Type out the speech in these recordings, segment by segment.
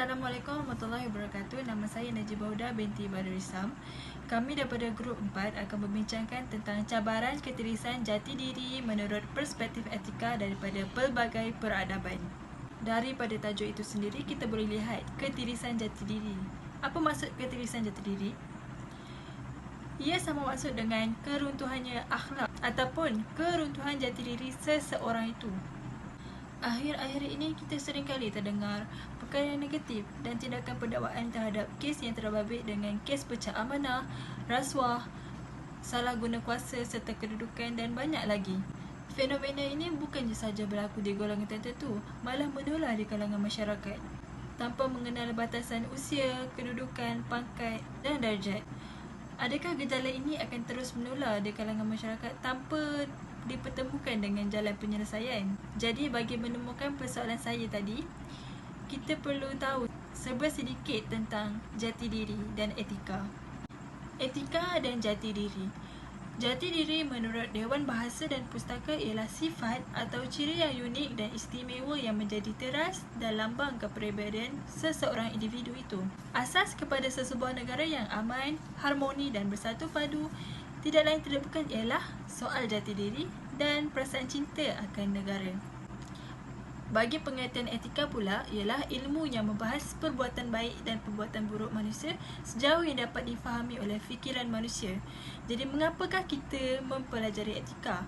Assalamualaikum warahmatullahi wabarakatuh. Nama saya Najib Bauda binti Badrul Islam. Kami daripada grup 4 akan membincangkan tentang cabaran ketirisan jati diri menurut perspektif etika daripada pelbagai peradaban. Daripada tajuk itu sendiri, kita boleh lihat ketirisan jati diri. Apa maksud ketirisan jati diri? Ia sama maksud dengan keruntuhannya akhlak ataupun keruntuhan jati diri seseorang itu. Akhir-akhir ini kita seringkali terdengar perkara negatif dan tindakan pendakwaan terhadap kes yang terbabit dengan kes pecah amanah, rasuah, salah guna kuasa serta kedudukan dan banyak lagi. Fenomena ini bukannya sahaja berlaku di golongan tertentu, malah menular di kalangan masyarakat tanpa mengenal batasan usia, kedudukan, pangkat dan darjat. Adakah gejala ini akan terus menular di kalangan masyarakat tanpa dipertemukan dengan jalan penyelesaian? Jadi bagi menemukan persoalan saya tadi, kita perlu tahu serba sedikit tentang jati diri dan etika. Etika dan jati diri. Jati diri menurut Dewan Bahasa dan Pustaka ialah sifat atau ciri yang unik dan istimewa yang menjadi teras dan lambang kepribadian seseorang individu itu. Asas kepada sesebuah negara yang aman, harmoni dan bersatu padu tidak lain tidak bukan ialah soal jati diri dan perasaan cinta akan negara. Bagi pengertian etika pula ialah ilmu yang membahas perbuatan baik dan perbuatan buruk manusia sejauh yang dapat difahami oleh fikiran manusia. Jadi mengapakah kita mempelajari etika?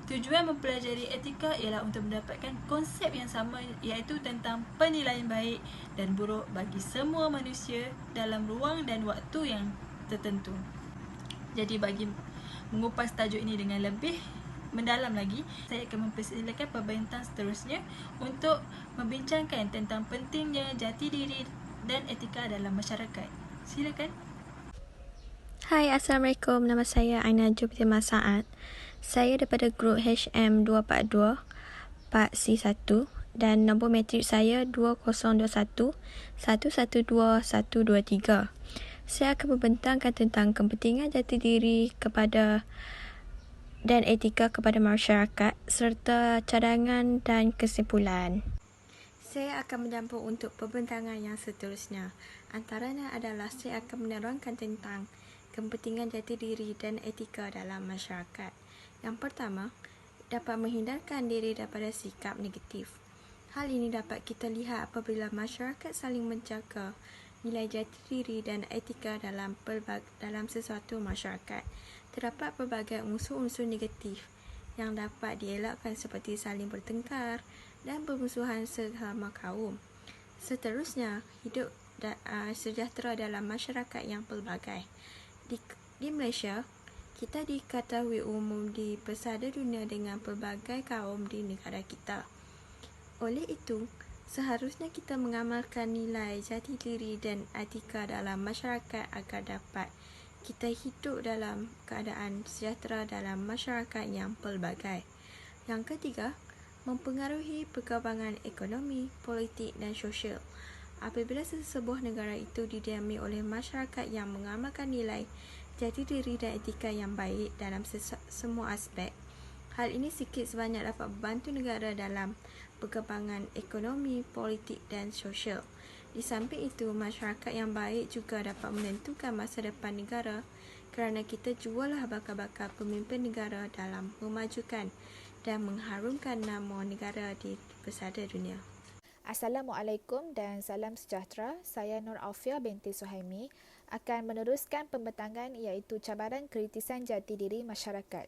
Tujuan mempelajari etika ialah untuk mendapatkan konsep yang sama, iaitu tentang penilaian baik dan buruk bagi semua manusia dalam ruang dan waktu yang tertentu. Jadi bagi mengupas tajuk ini dengan lebih mendalam lagi, saya akan mempersilakan pembentang seterusnya untuk membincangkan tentang pentingnya jati diri dan etika dalam masyarakat. Silakan. Hai, Assalamualaikum. Nama saya Aina Jupiter Saad. Saya daripada grup HM242 Part C1 dan nombor matrik saya 2021 112 123. Saya akan membentangkan tentang kepentingan jati diri kepada dan etika kepada masyarakat serta cadangan dan kesimpulan. Saya akan mencampur untuk pembentangan yang seterusnya. Antaranya adalah saya akan menerangkan tentang kepentingan jati diri dan etika dalam masyarakat. Yang pertama, dapat menghindarkan diri daripada sikap negatif. Hal ini dapat kita lihat apabila masyarakat saling menjaga nilai jati diri dan etika dalam sesuatu masyarakat. Terdapat pelbagai unsur-unsur negatif yang dapat dielakkan seperti saling bertengkar dan permusuhan sesama kaum. Seterusnya, hidup sejahtera dalam masyarakat yang pelbagai. Di Malaysia, kita diketahui umum di pesada dunia dengan pelbagai kaum di negara kita. Oleh itu, seharusnya kita mengamalkan nilai jati diri dan etika dalam masyarakat agar dapat kita hidup dalam keadaan sejahtera dalam masyarakat yang pelbagai. Yang ketiga, mempengaruhi perkembangan ekonomi, politik dan sosial. Apabila sesebuah negara itu didiami oleh masyarakat yang mengamalkan nilai jati diri dan etika yang baik dalam semua aspek, hal ini sikit sebanyak dapat membantu negara dalam perkembangan ekonomi, politik dan sosial. Di samping itu, masyarakat yang baik juga dapat menentukan masa depan negara kerana kita jualah bakal-bakal pemimpin negara dalam memajukan dan mengharumkan nama negara di pesada dunia. Assalamualaikum dan salam sejahtera. Saya Nur Aufia binti Suhaimi akan meneruskan pembentangan iaitu cabaran kritisan jati diri masyarakat.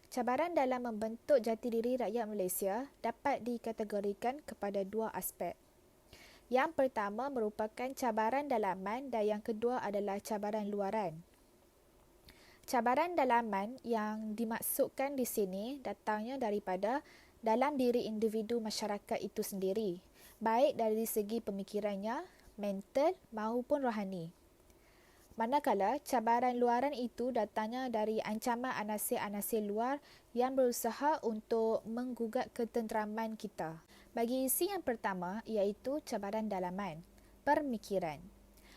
Cabaran dalam membentuk jati diri rakyat Malaysia dapat dikategorikan kepada dua aspek. Yang pertama merupakan cabaran dalaman dan yang kedua adalah cabaran luaran. Cabaran dalaman yang dimaksudkan di sini datangnya daripada dalam diri individu masyarakat itu sendiri, baik dari segi pemikirannya, mental maupun rohani. Manakala cabaran luaran itu datangnya dari ancaman anasir-anasir luar yang berusaha untuk menggugat ketenteraman kita. Bagi isi yang pertama iaitu cabaran dalaman, pemikiran.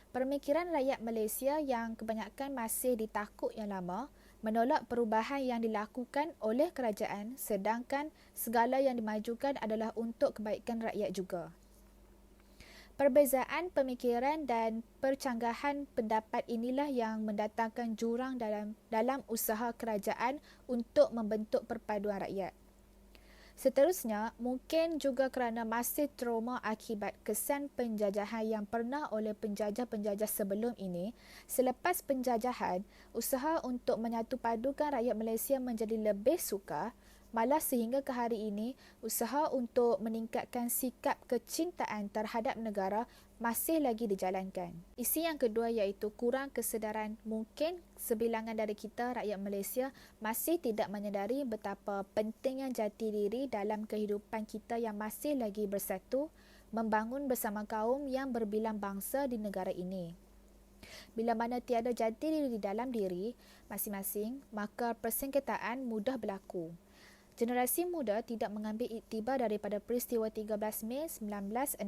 Pemikiran rakyat Malaysia yang kebanyakan masih ditakut yang lama menolak perubahan yang dilakukan oleh kerajaan sedangkan segala yang dimajukan adalah untuk kebaikan rakyat juga. Perbezaan pemikiran dan percanggahan pendapat inilah yang mendatangkan jurang dalam usaha kerajaan untuk membentuk perpaduan rakyat. Seterusnya, mungkin juga kerana masih trauma akibat kesan penjajahan yang pernah oleh penjajah-penjajah sebelum ini, selepas penjajahan, usaha untuk menyatupadukan rakyat Malaysia menjadi lebih sukar, malah sehingga ke hari ini, usaha untuk meningkatkan sikap kecintaan terhadap negara masih lagi dijalankan. Isi yang kedua iaitu kurang kesedaran. Mungkin sebilangan dari kita rakyat Malaysia masih tidak menyedari betapa pentingnya jati diri dalam kehidupan kita yang masih lagi bersatu, membangun bersama kaum yang berbilang bangsa di negara ini. Bila mana tiada jati diri di dalam diri masing-masing, maka persengketaan mudah berlaku. Generasi muda tidak mengambil iktibar daripada peristiwa 13 Mei 1969,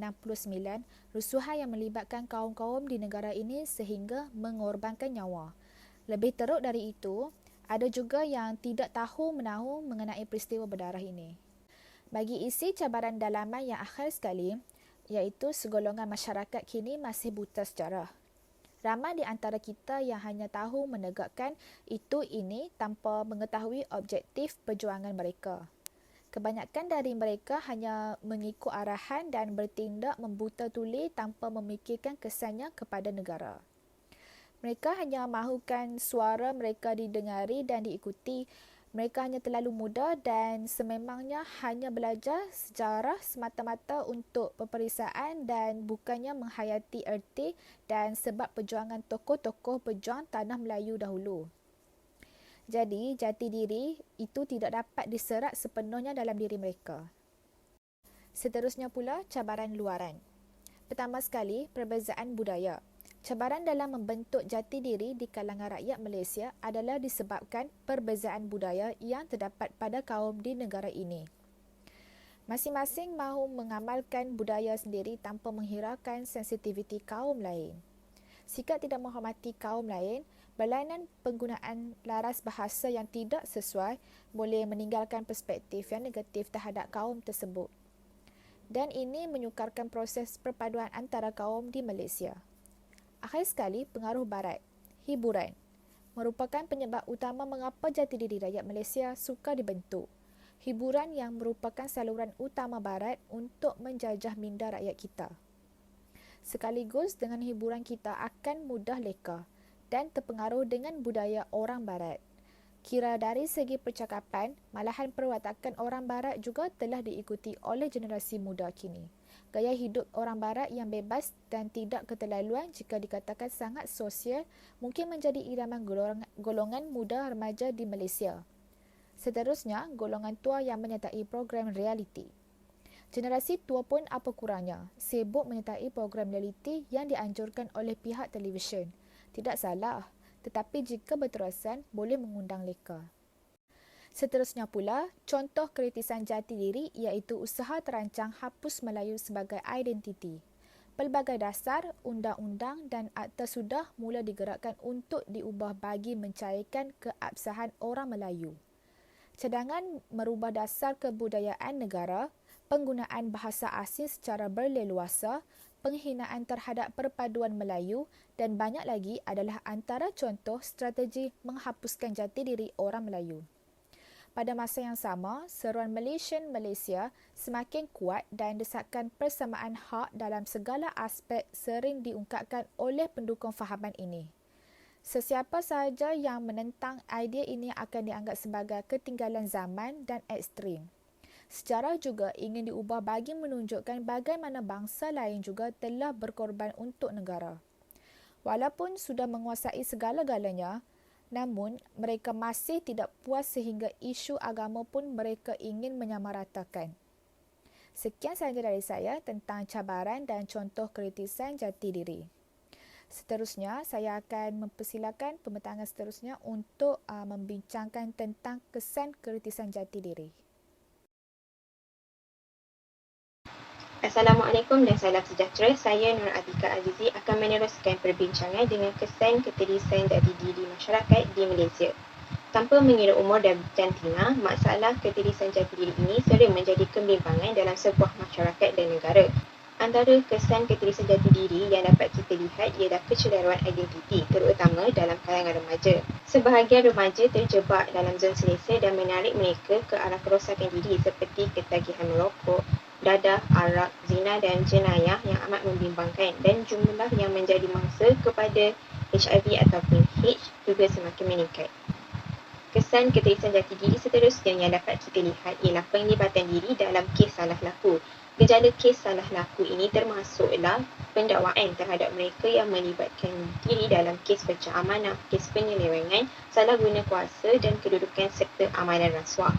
rusuhan yang melibatkan kaum-kaum di negara ini sehingga mengorbankan nyawa. Lebih teruk dari itu, ada juga yang tidak tahu-menahu mengenai peristiwa berdarah ini. Bagi isi cabaran dalaman yang akhir sekali, iaitu segolongan masyarakat kini masih buta sejarah. Ramai di antara kita yang hanya tahu menegakkan ini tanpa mengetahui objektif perjuangan mereka. Kebanyakan dari mereka hanya mengikut arahan dan bertindak membuta tuli tanpa memikirkan kesannya kepada negara. Mereka hanya mahukan suara mereka didengari dan diikuti. Mereka hanya terlalu muda dan sememangnya hanya belajar sejarah semata-mata untuk peperiksaan dan bukannya menghayati erti dan sebab perjuangan tokoh-tokoh pejuang tanah Melayu dahulu. Jadi, jati diri itu tidak dapat diserat sepenuhnya dalam diri mereka. Seterusnya pula, cabaran luaran. Pertama sekali, perbezaan budaya. Cabaran dalam membentuk jati diri di kalangan rakyat Malaysia adalah disebabkan perbezaan budaya yang terdapat pada kaum di negara ini. Masing-masing mahu mengamalkan budaya sendiri tanpa menghiraukan sensitiviti kaum lain. Sikap tidak menghormati kaum lain, berlainan penggunaan laras bahasa yang tidak sesuai boleh meninggalkan perspektif yang negatif terhadap kaum tersebut. Dan ini menyukarkan proses perpaduan antara kaum di Malaysia. Akhir sekali, pengaruh barat, hiburan, merupakan penyebab utama mengapa jati diri rakyat Malaysia sukar dibentuk. Hiburan yang merupakan saluran utama barat untuk menjajah minda rakyat kita. Sekaligus dengan hiburan kita akan mudah leka dan terpengaruh dengan budaya orang barat. Kira dari segi percakapan, malahan perwatakan orang barat juga telah diikuti oleh generasi muda kini. Gaya hidup orang barat yang bebas dan tidak keterlaluan jika dikatakan sangat sosial mungkin menjadi idaman golongan muda remaja di Malaysia. Seterusnya, golongan tua yang menyertai program realiti. Generasi tua pun apa kurangnya, sibuk menyertai program realiti yang dianjurkan oleh pihak televisyen. Tidak salah, tetapi jika berterusan boleh mengundang leka. Seterusnya pula, contoh kritisan jati diri iaitu usaha terancang hapus Melayu sebagai identiti. Pelbagai dasar, undang-undang dan akta sudah mula digerakkan untuk diubah bagi mencairkan keabsahan orang Melayu. Cadangan merubah dasar kebudayaan negara, penggunaan bahasa asing secara berleluasa, penghinaan terhadap perpaduan Melayu dan banyak lagi adalah antara contoh strategi menghapuskan jati diri orang Melayu. Pada masa yang sama, seruan Malaysia semakin kuat dan desakan persamaan hak dalam segala aspek sering diungkapkan oleh pendukung fahaman ini. Sesiapa sahaja yang menentang idea ini akan dianggap sebagai ketinggalan zaman dan ekstrim. Sejarah juga ingin diubah bagi menunjukkan bagaimana bangsa lain juga telah berkorban untuk negara. Walaupun sudah menguasai segala-galanya, namun, mereka masih tidak puas sehingga isu agama pun mereka ingin menyamaratakan. Sekian sahaja dari saya tentang cabaran dan contoh kritisan jati diri. Seterusnya, saya akan mempersilakan pembentangan seterusnya untuk membincangkan tentang kesan kritisan jati diri. Assalamualaikum dan salam sejahtera. Saya Nur Atika Azizi akan meneruskan perbincangan dengan kesan keterisan jati diri masyarakat di Malaysia. Tanpa mengira umur dan jantina, masalah keterisan jati diri ini sering menjadi kebimbangan dalam sebuah masyarakat dan negara. Antara kesan ketirisan jati diri yang dapat kita lihat ialah kecederuan identiti, terutama dalam kalangan remaja. Sebahagian remaja terjebak dalam zon selesa dan menarik mereka ke arah kerosakan diri seperti ketagihan merokok, dadah, arak, zina dan jenayah yang amat membimbangkan, dan jumlah yang menjadi mangsa kepada HIV ataupun H juga semakin meningkat. Kesan ketirisan jati diri seterusnya yang dapat kita lihat ialah penglibatan diri dalam kes salah laku. Gejala kes salah laku ini termasuklah pendakwaan terhadap mereka yang melibatkan diri dalam kes pecah amanah, kes penyelewengan, salah guna kuasa dan kedudukan serta amanan rasuah.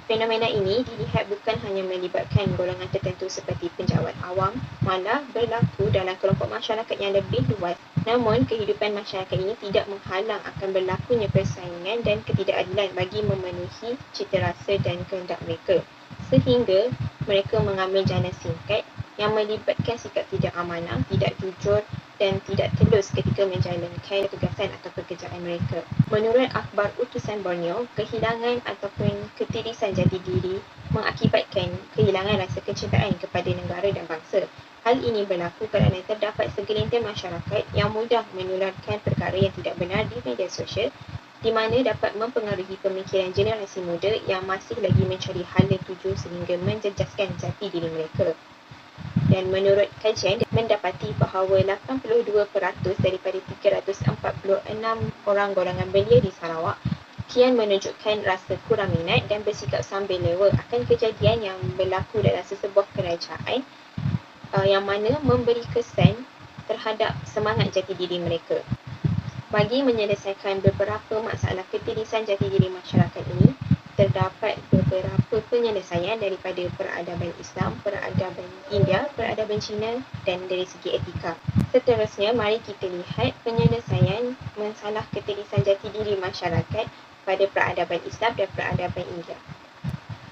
Fenomena ini dilihat bukan hanya melibatkan golongan tertentu seperti penjawat awam, malah berlaku dalam kelompok masyarakat yang lebih luas. Namun, kehidupan masyarakat ini tidak menghalang akan berlakunya persaingan dan ketidakadilan bagi memenuhi citarasa dan kehendak mereka. Sehingga mereka mengambil jalan singkat yang melibatkan sikap tidak amanah, tidak jujur dan tidak telus ketika menjalankan tugasan atau pekerjaan mereka. Menurut akhbar utusan Borneo, kehilangan ataupun ketirisan jati diri mengakibatkan kehilangan rasa kecintaan kepada negara dan bangsa. Hal ini berlaku kerana terdapat segelintir masyarakat yang mudah menularkan perkara yang tidak benar di media sosial, di mana dapat mempengaruhi pemikiran generasi muda yang masih lagi mencari hala tuju sehingga menjejaskan jati diri mereka. Dan menurut kajian, mendapati bahawa 82% daripada 346 orang golongan belia di Sarawak kian menunjukkan rasa kurang minat dan bersikap sambil lewa akan kejadian yang berlaku dalam sesebuah kerajaan yang mana memberi kesan terhadap semangat jati diri mereka. Bagi menyelesaikan beberapa masalah ketirisan jati diri masyarakat ini, terdapat beberapa penyelesaian daripada peradaban Islam, peradaban India, peradaban Cina dan dari segi etika. Seterusnya, mari kita lihat penyelesaian masalah ketirisan jati diri masyarakat pada peradaban Islam dan peradaban India.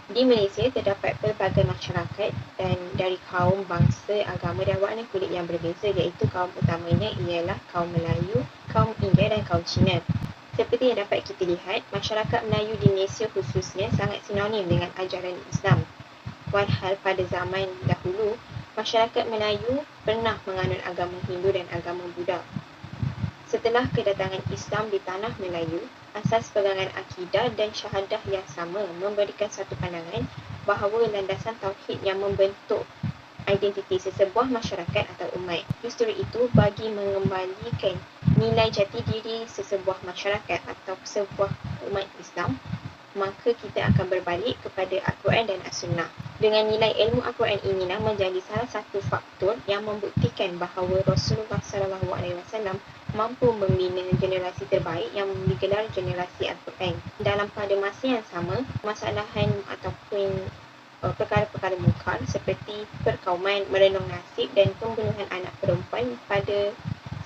Di Malaysia, terdapat pelbagai masyarakat dan dari kaum, bangsa, agama dan warna kulit yang berbeza, iaitu kaum utamanya ialah kaum Melayu, kaum India dan kaum Cina. Seperti yang dapat kita lihat, masyarakat Melayu di Malaysia khususnya sangat sinonim dengan ajaran Islam. Walhal pada zaman dahulu, masyarakat Melayu pernah menganut agama Hindu dan agama Buddha. Setelah kedatangan Islam di tanah Melayu, asas pegangan akidah dan syahadah yang sama memberikan satu pandangan bahawa landasan tauhid yang membentuk identiti sesebuah masyarakat atau umat. Justru itu, bagi mengembalikan nilai jati diri sesebuah masyarakat atau sebuah umat Islam, maka kita akan berbalik kepada Al-Quran dan As-Sunnah. Dengan nilai ilmu Al-Quran inilah menjadi salah satu faktor yang membuktikan bahawa Rasulullah SAW mampu membina generasi terbaik yang digelar generasi Al-Quran. Dalam pada masa yang sama, masalahan ataupun perkara-perkara mungkar seperti perkauman, merenung nasib dan pembunuhan anak perempuan pada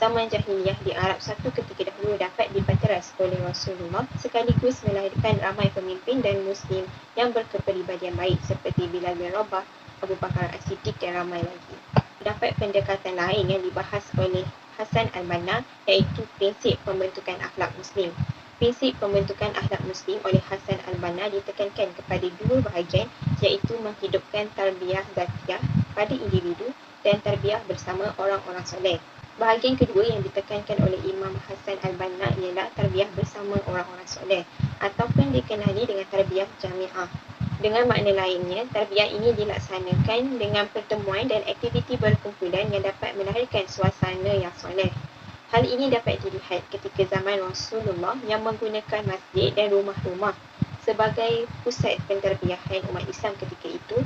zaman jahiliyah di Arab satu ketika dahulu dapat dipanteras oleh Rasulullah, sekaligus melahirkan ramai pemimpin dan Muslim yang berkepribadian baik seperti Bilal bin Rabah, Abu Bakar As-Siddiq dan ramai lagi. Terdapat pendekatan lain yang dibahas oleh Hasan Al-Banna, iaitu prinsip pembentukan akhlak Muslim. Prinsip pembentukan akhlak Muslim oleh Hasan Al-Banna ditekankan kepada dua bahagian, iaitu menghidupkan tarbiyah zatiyah pada individu dan tarbiyah bersama orang-orang soleh. Bahagian kedua yang ditekankan oleh Imam Hasan Al-Banna ialah tarbiyah bersama orang-orang soleh ataupun dikenali dengan tarbiyah jami'ah. Dengan makna lainnya, tarbiyah ini dilaksanakan dengan pertemuan dan aktiviti berkumpulan yang dapat melahirkan suasana yang soleh. Hal ini dapat dilihat ketika zaman Rasulullah yang menggunakan masjid dan rumah-rumah sebagai pusat penterbiyahan umat Islam ketika itu.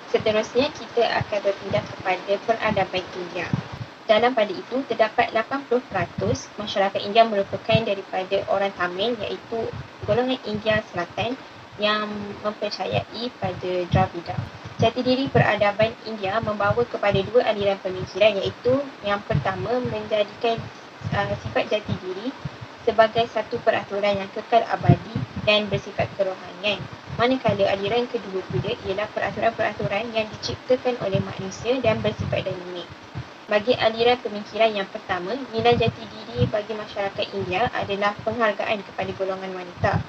Seterusnya, kita akan berpindah kepada peradaban India. Dalam pada itu, terdapat 80% masyarakat India merupakan daripada orang Tamil, iaitu golongan India Selatan yang mempercayai pada Dravida. Jati diri peradaban India membawa kepada dua aliran pemikiran, iaitu yang pertama menjadikan sifat jati diri sebagai satu peraturan yang kekal abadi dan bersifat kerohanian. Manakala aliran kedua pula ialah peraturan-peraturan yang diciptakan oleh manusia dan bersifat dinamik. Bagi aliran pemikiran yang pertama, nilai jati diri bagi masyarakat India adalah penghargaan kepada golongan wanita.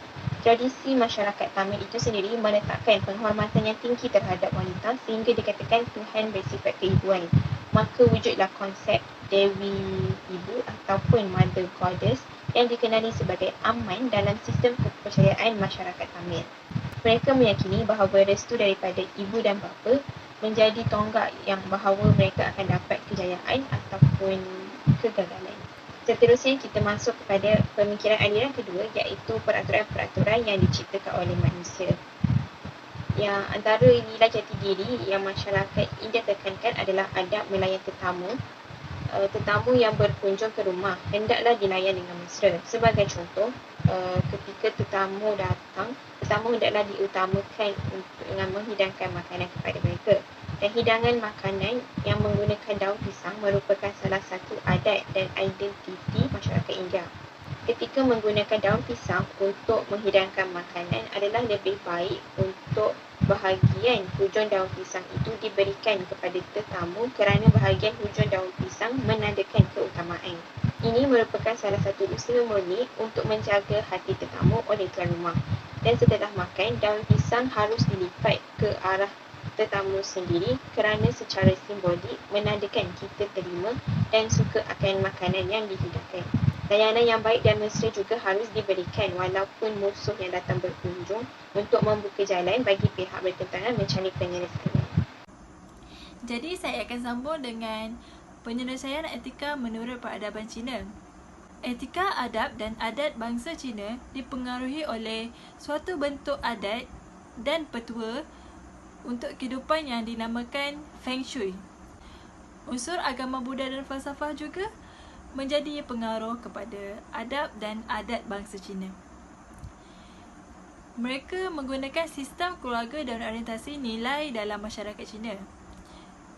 Tradisi masyarakat Tamil itu sendiri meletakkan penghormatan yang tinggi terhadap wanita sehingga dikatakan Tuhan bersifat keibuan. Maka wujudlah konsep Dewi Ibu ataupun Mother Goddess yang dikenali sebagai aman dalam sistem kepercayaan masyarakat Tamil. Mereka meyakini bahawa restu daripada ibu dan bapa menjadi tonggak yang bahawa mereka akan dapat kejayaan ataupun kegagalan. Seterusnya kita masuk kepada pemikiran aliran kedua, iaitu peraturan-peraturan yang diciptakan oleh manusia. Yang antara nilai jati diri yang masyarakat India tekankan adalah adab melayan tetamu. Tetamu yang berkunjung ke rumah hendaklah dilayan dengan mesra. Sebagai contoh, ketika tetamu datang, tetamu hendaklah diutamakan dengan menghidangkan makanan kepada mereka. Dan hidangan makanan yang menggunakan daun pisang merupakan salah satu adat dan identiti masyarakat India. Ketika menggunakan daun pisang untuk menghidangkan makanan adalah lebih baik untuk bahagian hujung daun pisang itu diberikan kepada tetamu kerana bahagian hujung daun pisang menandakan keutamaan. Ini merupakan salah satu usaha murni untuk menjaga hati tetamu oleh tuan rumah. Dan setelah makan, daun pisang harus dilipat ke arah tetamu sendiri kerana secara simbolik menandakan kita terima dan suka akan makanan yang dihidangkan. Layanan yang baik dan mesra juga harus diberikan walaupun musuh yang datang berkunjung untuk membuka jalan bagi pihak bertentangan mencari penyelesaian. Jadi saya akan sambung dengan penyelesaian etika menurut peradaban Cina. Etika adab dan adat bangsa Cina dipengaruhi oleh suatu bentuk adat dan petua untuk kehidupan yang dinamakan Feng Shui. Unsur agama Buddha dan falsafah juga menjadi pengaruh kepada adab dan adat bangsa Cina. Mereka menggunakan sistem keluarga dan orientasi nilai dalam masyarakat Cina.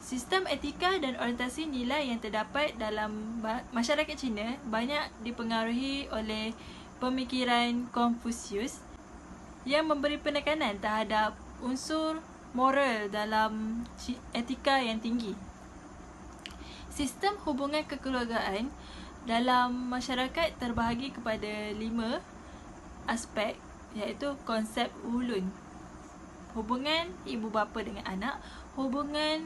Sistem etika dan orientasi nilai yang terdapat dalam masyarakat Cina banyak dipengaruhi oleh pemikiran Confucius yang memberi penekanan terhadap unsur moral dalam etika yang tinggi. Sistem hubungan kekeluargaan dalam masyarakat terbahagi kepada 5 aspek, iaitu konsep ulun, hubungan ibu bapa dengan anak, hubungan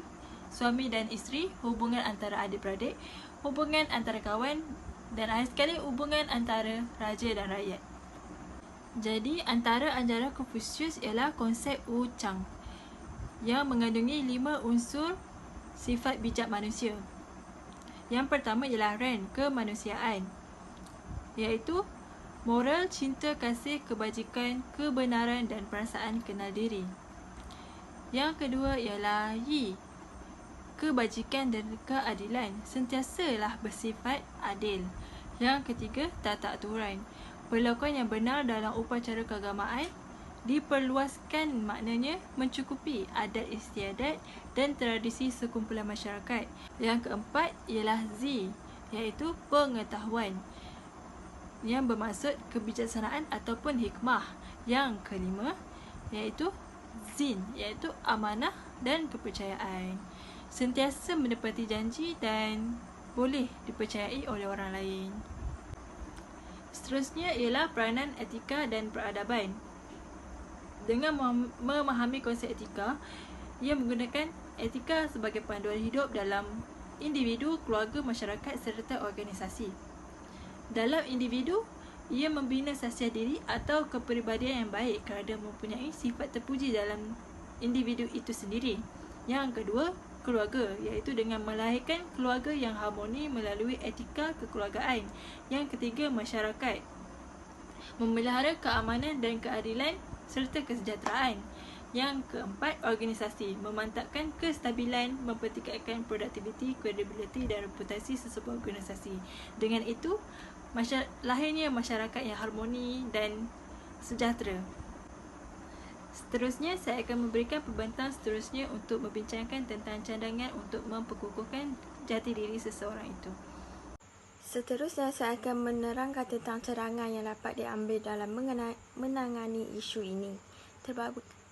suami dan isteri, hubungan antara adik-beradik, hubungan antara kawan dan akhir sekali hubungan antara raja dan rakyat. Jadi antara ajaran Confucius ialah konsep Wu Chang yang mengandungi 5 unsur sifat bijak manusia. Yang pertama ialah Ren, kemanusiaan, iaitu moral, cinta, kasih, kebajikan, kebenaran dan perasaan kenal diri. Yang kedua ialah Yi, kebajikan dan keadilan, sentiasalah bersifat adil. Yang ketiga, tata aturan, perlakuan yang benar dalam upacara keagamaan, diperluaskan maknanya mencukupi adat istiadat dan tradisi sekumpulan masyarakat. Yang keempat ialah Z, iaitu pengetahuan, yang bermaksud kebijaksanaan ataupun hikmah. Yang kelima iaitu Zin, iaitu amanah dan kepercayaan, sentiasa menepati janji dan boleh dipercayai oleh orang lain. Seterusnya ialah peranan etika dan peradaban. Dengan memahami konsep etika, ia menggunakan etika sebagai panduan hidup dalam individu, keluarga, masyarakat serta organisasi. Dalam individu, ia membina sasiah diri atau kepribadian yang baik kerana mempunyai sifat terpuji dalam individu itu sendiri. Yang kedua, keluarga, iaitu dengan melahirkan keluarga yang harmoni melalui etika kekeluargaan. Yang ketiga, masyarakat, memelihara keamanan dan keadilan serta kesejahteraan. Yang keempat, organisasi, memantapkan kestabilan, mempertingkatkan produktiviti, kredibiliti dan reputasi sesebuah organisasi. Dengan itu, lahirnya masyarakat yang harmoni dan sejahtera. Seterusnya, saya akan memberikan pembentang seterusnya untuk membincangkan tentang cadangan untuk memperkukuhkan jati diri seseorang itu. Seterusnya, saya akan menerangkan tentang cadangan yang dapat diambil dalam menangani isu ini.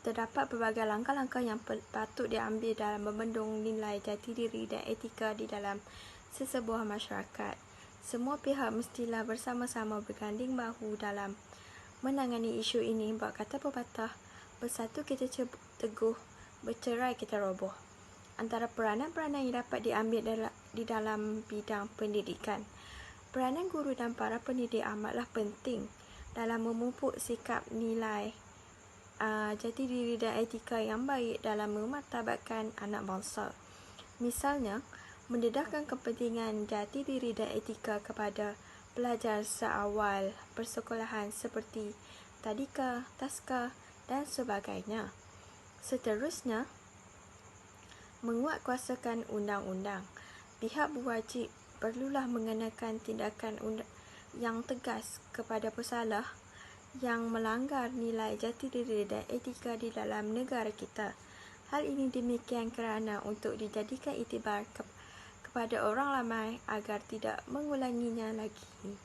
Terdapat pelbagai langkah-langkah yang patut diambil dalam membendung nilai jati diri dan etika di dalam sesebuah masyarakat. Semua pihak mestilah bersama-sama berganding bahu dalam menangani isu ini buat kata pepatah, bersatu kita teguh, bercerai kita roboh. Antara peranan-peranan yang dapat diambil di dalam bidang pendidikan, peranan guru dan para pendidik amatlah penting dalam memupuk sikap nilai jati diri dan etika yang baik dalam memartabatkan anak bangsa. Misalnya, mendedahkan kepentingan jati diri dan etika kepada pelajar seawal persekolahan seperti tadika, taska dan sebagainya. Seterusnya, menguatkuasakan undang-undang. Pihak berwajib perlulah mengenakan tindakan yang tegas kepada pesalah yang melanggar nilai jati diri dan etika di dalam negara kita. Hal ini demikian kerana untuk dijadikan iktibar kepada orang ramai agar tidak mengulanginya lagi.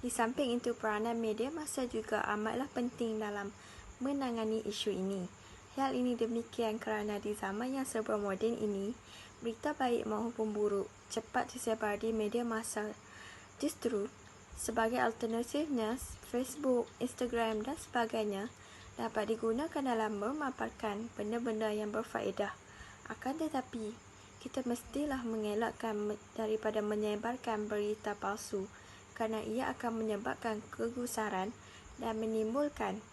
Di samping itu, peranan media massa juga amatlah penting dalam menangani isu ini. Hal ini demikian kerana di zaman yang serba moden ini, berita baik maupun buruk cepat tersebar di media massa. Justru, sebagai alternatifnya, Facebook, Instagram dan sebagainya dapat digunakan dalam memaparkan benda-benda yang berfaedah. Akan tetapi, kita mestilah mengelakkan daripada menyebarkan berita palsu kerana ia akan menyebabkan kegusaran dan menimbulkan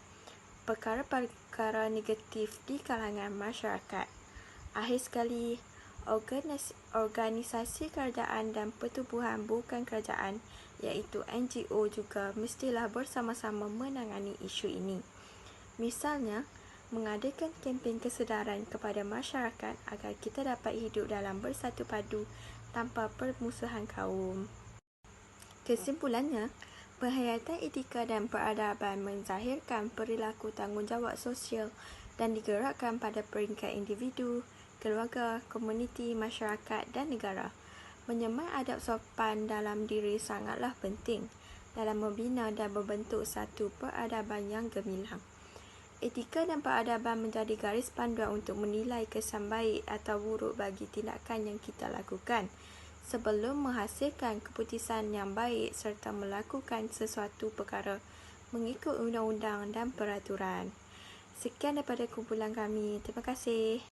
perkara-perkara negatif di kalangan masyarakat. Akhir sekali, organisasi kerajaan dan pertubuhan bukan kerajaan iaitu NGO juga mestilah bersama-sama menangani isu ini. Misalnya, mengadakan kempen kesedaran kepada masyarakat agar kita dapat hidup dalam bersatu padu tanpa permusuhan kaum. Kesimpulannya, penghayatan etika dan peradaban menzahirkan perilaku tanggungjawab sosial dan digerakkan pada peringkat individu, keluarga, komuniti, masyarakat dan negara. Menyemai adab sopan dalam diri sangatlah penting dalam membina dan membentuk satu peradaban yang gemilang. Etika dan peradaban menjadi garis panduan untuk menilai kesan baik atau buruk bagi tindakan yang kita lakukan sebelum menghasilkan keputusan yang baik serta melakukan sesuatu perkara mengikut undang-undang dan peraturan. Sekian daripada kumpulan kami. Terima kasih.